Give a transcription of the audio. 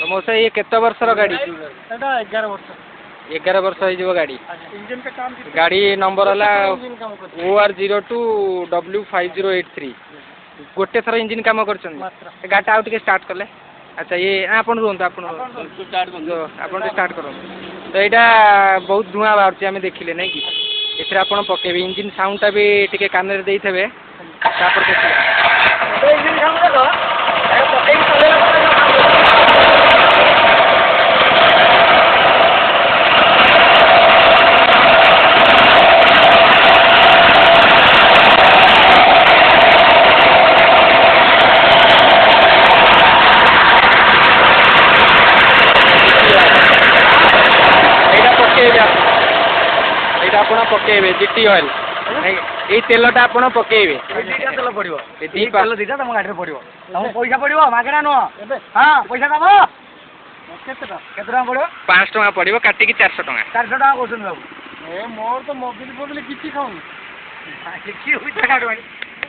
मौसा ये केते वर्षर गाड़ी? 11 वर्ष। 11 वर्ष हो गाड़ी। इंजन का काम गाड़ी नंबर है OR02W5083 गोटे थर इंजिन काम कर गाड़ी आउ टे स्टार्ट कले। अच्छा ये आप रुहतु आप स्टार्ट करूँ तो यहाँ बहुत धुआं बाहर आम देखिले नहीं कि एथि आप पकेबे इंजिन साउंडटा भी टे कान रे देइथबे तापर आप पकेबे जीटी ऑयल ये तेलटा आप पकेबे तेल पड़ो तेल दीटा तुम गाड़ी पड़ो तुम पैसा पड़ो मगेरा नुह हाँ पैसा दब केते पड़ो 500 टका पड़ो काटिकी 400 टका 400 टका कौन बाबू ए मोर तो मोबिल फोबिल किसी खाऊनी